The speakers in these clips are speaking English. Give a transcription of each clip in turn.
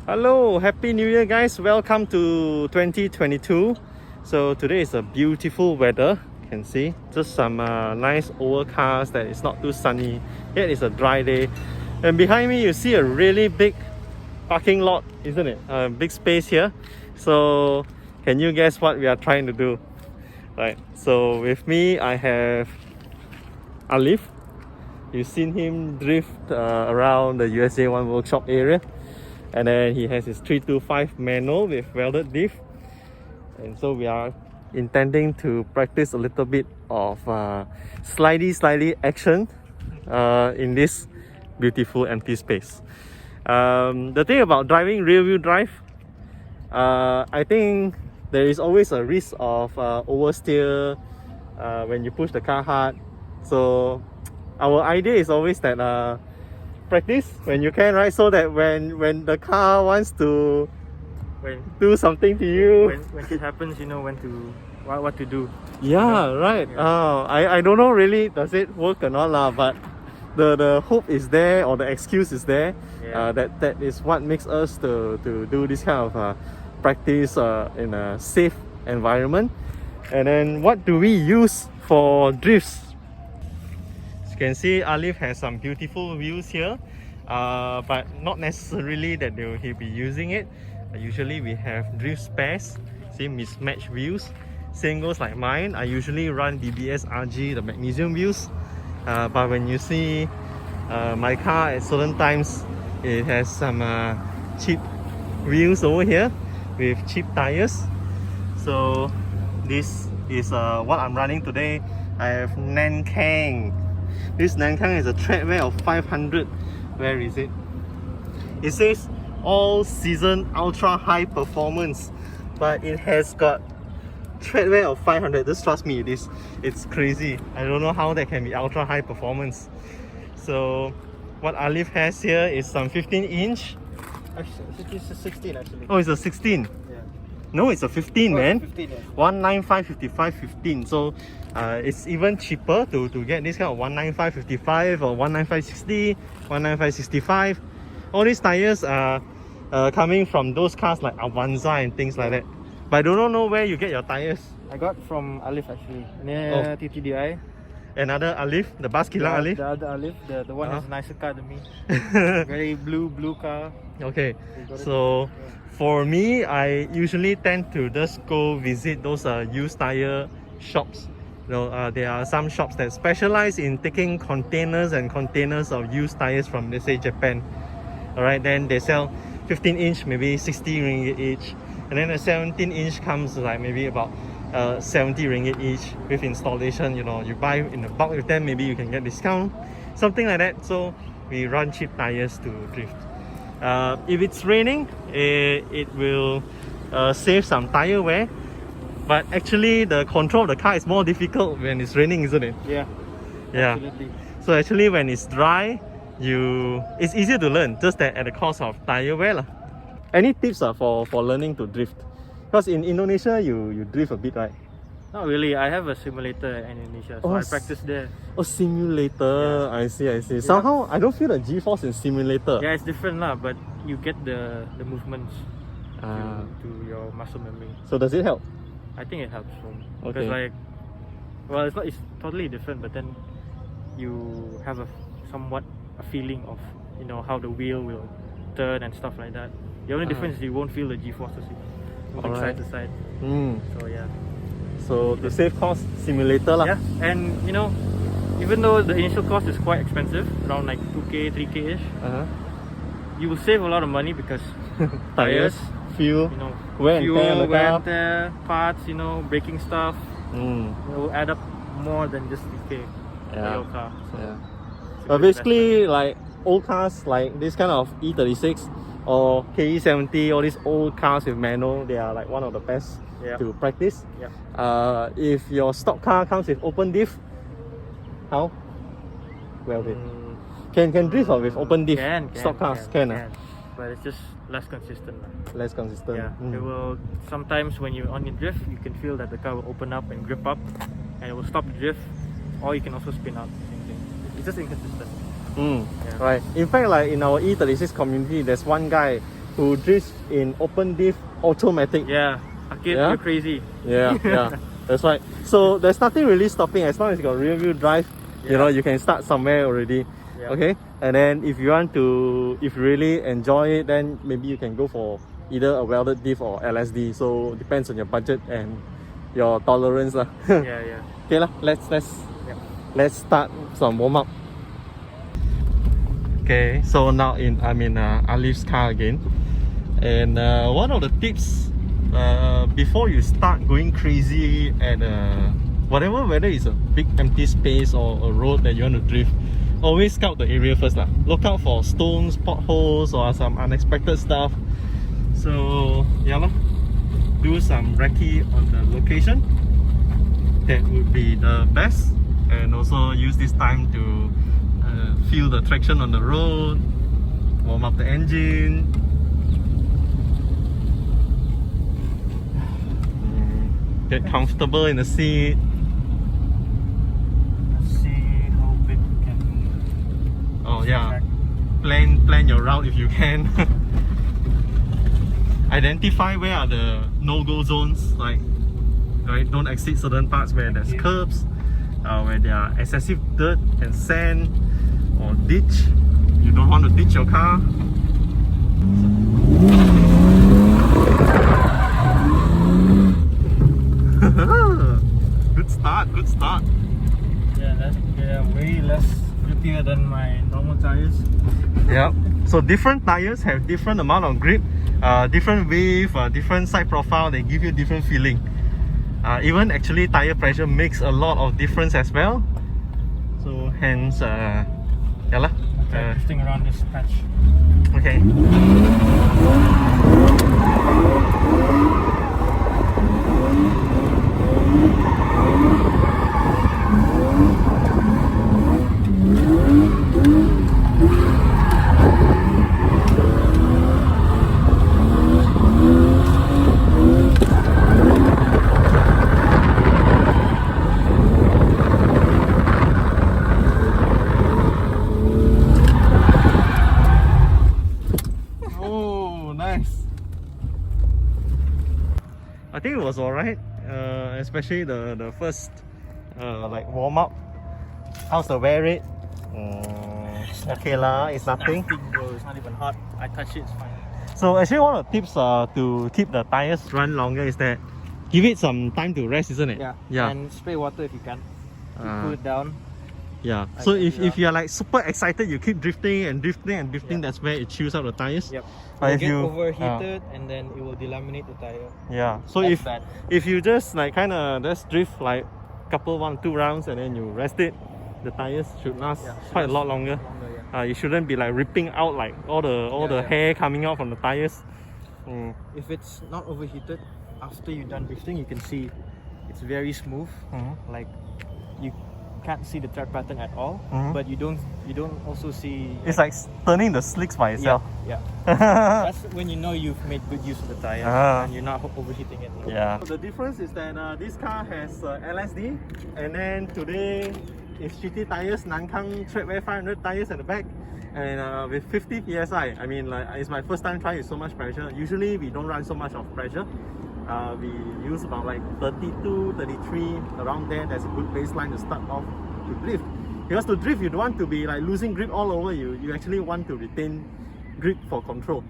Hello, Happy New Year guys, welcome to 2022. So today is a beautiful weather, you can see just some nice overcast that it's not too sunny, yet it's a dry day. And behind me you see a really big parking lot, isn't it? A big space here. So can you guess what we are trying to do? Right, so with me I have Alif. You've seen him drift around the USA One Workshop area. And then he has his 325 manual with welded diff, and so we are intending to practice a little bit of slidey action in this beautiful empty space. The thing about driving rear wheel drive, I think there is always a risk of oversteer when you push the car hard. So our idea is always that practice when you can, right? So that when the car wants to do something to you, when it happens, you know when to what to do. yeah, right. Yeah. I don't know really does it work or not lah, but the hope is there, or the excuse is there. Yeah. That is what makes us to do this kind of practice in a safe environment. And then what do we use for drifts? You can see Alif has some beautiful wheels here, but not necessarily that he'll be using it. Usually we have drift spares, see, mismatched wheels. Same goes like mine. I usually run DBS RG, the magnesium wheels, but when you see my car at certain times, it has some cheap wheels over here with cheap tires. So this is what I'm running today. I have Nankang. This Nankang is a tread wear of 500. Where is it? It says all season ultra high performance, but it has got tread wear of 500. Just trust me, it's crazy. I don't know how that can be ultra high performance. So what Alif has here is some 15-inch. Actually, it's a 16 actually. Oh, it's a 16. Yeah. No, it's a 15, man. 15, yeah. 195 55 15. So it's even cheaper to get this kind of 195 55 or 195 60, 195 65. All these tires are coming from those cars like Avanza and things like that. But I don't know where you get your tires. I got from Alif actually, near TTDI. Another Alif, the Bas Kilang Alif. The other Alif, the one has a nicer car than me. Very blue car. Okay, so for me, I usually tend to just go visit those used tire shops. You know, there are some shops that specialize in taking containers and containers of used tires from, let's say, Japan. Alright, then they sell 15-inch, maybe 60 ringgit each, and then a 17-inch comes like maybe about 70 ringgit each with installation. You know, you buy in the bulk with them, maybe you can get discount, something like that. So we run cheap tires to drift. If it's raining, it will save some tire wear, but actually the control of the car is more difficult when it's raining, isn't it? Yeah. Yeah. Absolutely. So actually when it's dry, it's easier to learn, just that at the cost of tire wear lah. Any tips for learning to drift? Because in Indonesia you drift a bit, right? Not really. I have a simulator in Indonesia, so I practice there. Oh, simulator. Yeah. I see. Somehow I don't feel the G-force in simulator. Yeah, it's different lah, but you get the movements to your muscle memory. So does it help? I think it helps from Okay. because it's totally different, but then you have somewhat a feeling of, you know, how the wheel will turn and stuff like that. The only difference is you won't feel the G-forces moving side to side. So yeah. So to save cost, simulator lah. Yeah, and you know, even though the initial cost is quite expensive, around like 2k, 3k ish, you will save a lot of money because Tires, fuel, you know, wear and tear, parts, you know, braking stuff. It will add up more than just 3k for your car. So Yeah. it's a But good basically, like old cars like this kind of E36 or KE70, all these old cars with manual, they are like one of the best to practice. Yeah. If your stock car comes with open diff, how? Well, can drift or with open diff? Stock cars can. But it's just less consistent. Less consistent. Yeah. It will sometimes when you're on your drift, you can feel that the car will open up and grip up, and it will stop the drift, or you can also spin out. Same thing. It's just inconsistent. Right. In fact, like in our E36 community, there's one guy who drifts in open diff automatic. Yeah, Akid, Yeah? you're crazy. Yeah, yeah, that's right. So there's nothing really stopping as long as you got rear wheel drive. You Yeah. know, you can start somewhere already. Yeah. Okay, and then if you want to, if you really enjoy it, then maybe you can go for either a welded diff or LSD. So it depends on your budget and your tolerance lah. Yeah, yeah. Okay lah, Yeah. let's start some warm up. Okay, so now I'm in Alif's car again, and one of the tips before you start going crazy at whatever, whether it's a big empty space or a road that you want to drift, always scout the area first lah. Look out for stones, potholes, or some unexpected stuff. So yeah lah, do some recce on the location. That would be the best, and also use this time to feel the traction on the road, warm up the engine. Get comfortable in the seat. Let's see how big we can. Oh yeah, plan your route if you can. Identify where are the no-go zones, like right, don't exceed certain parts where there's curbs, where there are excessive dirt and sand or ditch. You don't want to ditch your car. Good start, good start. Yeah, they're way less grippier than my normal tires. Yeah. So different tires have different amount of grip, different width, different side profile. They give you different feeling. Even actually tire pressure makes a lot of difference as well. So hence, yeah lah. Okay, drifting around this patch. Okay. Oh, nice. I think it was alright, especially the first like warm up. How's the wear rate? Okay lah, it's nothing. Bro. It's not even hot. I touch it, it's fine. So actually one of the tips to keep the tires run longer is that give it some time to rest, isn't it? Yeah. And spray water if you can. Cool it down. Yeah. So if yeah. you're like super excited, you keep drifting and drifting and drifting, that's where it chews out the tires. Yep. But It'll if get you overheated and then it will delaminate the tire. yeah. So That's if bad. if you just like kinda just drift like couple 1-2 rounds and then you rest it, the tires should last quite a lot longer. You shouldn't be like ripping out like all the hair coming out from the tires. If it's not overheated, after you're done drifting, you can see it's very smooth. Like you can't see the tread pattern at all, but you don't also see. It's like turning the slicks by itself. Yeah. That's when you know you've made good use of the tire and you're not overheating it. Yeah. The difference is that this car has LSD, and then today it's GT tires, Nankang Treadwear 500 tires at the back, and with 50 psi. I mean, like it's my first time trying with so much pressure. Usually we don't run so much of pressure. We use about like 32, 33 around there. That's a good baseline to start off to drift. Because to drift, you don't want to be like losing grip all over you. You actually want to retain grip for control.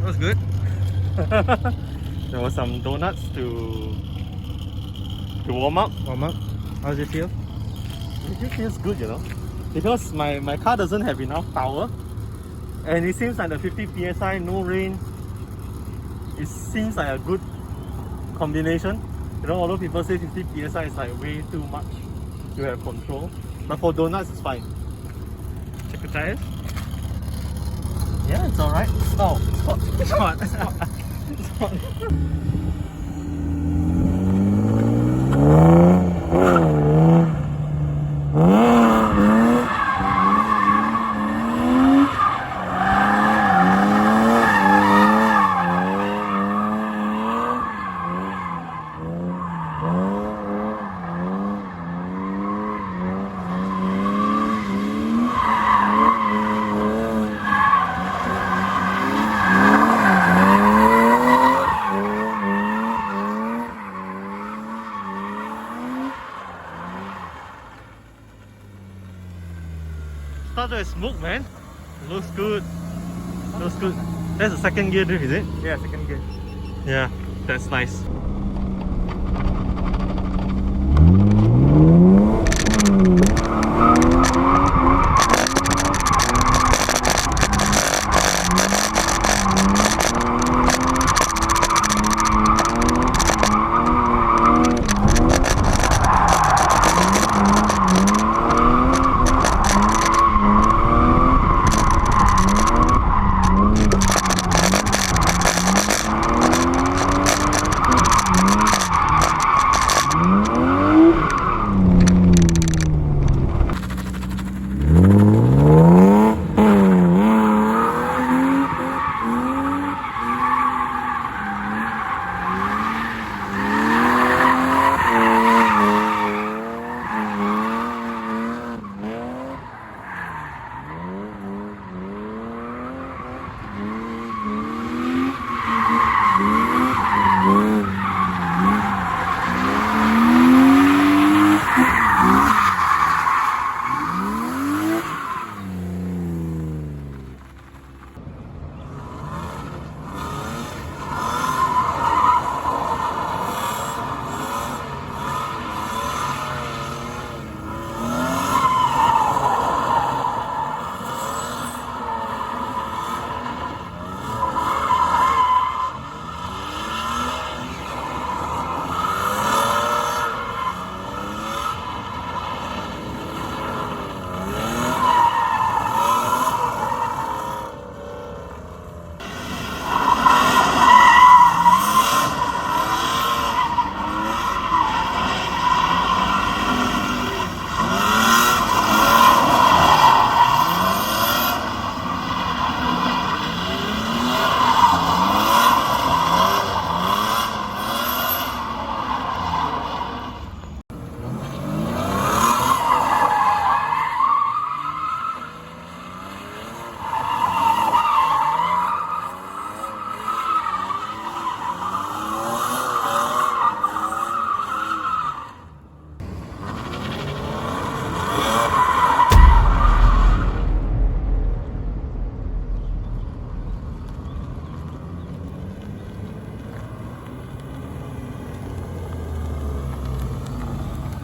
Was good. There was some donuts to warm up. Warm up. How does it feel? It feels good, you know. because my car doesn't have enough power, and it seems like the 50 psi, no rain, it seems like a good combination. You know, although people say 50 psi is like way too much to have control, but for donuts it's fine. Check the tires. Yeah, it's alright. Oh, it's hot. It's hot. It's hot. It's hot. Started with smoke, man. Looks good. Looks good. That's the second gear drift, is it? Yeah, second gear. Yeah, that's nice.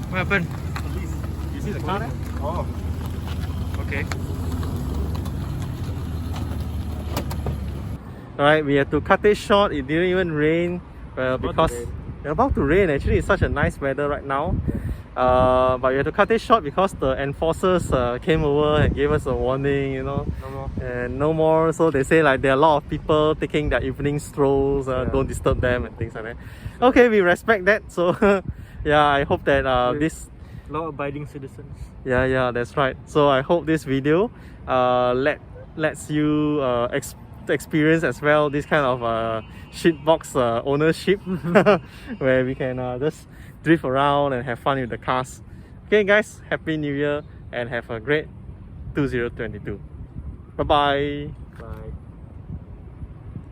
What happened? Police. You see the car there? Oh. Okay. Alright, we had to cut it short. It didn't even rain. Because it's about to rain. Actually, it's such a nice weather right now. But we had to cut it short because the enforcers came over and gave us a warning, you know. No more. And no more. So they say like there are a lot of people taking their evening strolls. Don't disturb them and things like that. Okay, we respect that. So yeah, I hope that this Law-abiding citizens. yeah, that's right. So I hope this video lets you experience as well this kind of shitbox ownership where we can just drift around and have fun with the cars. Okay guys, happy new year and have a great 2022. Bye bye.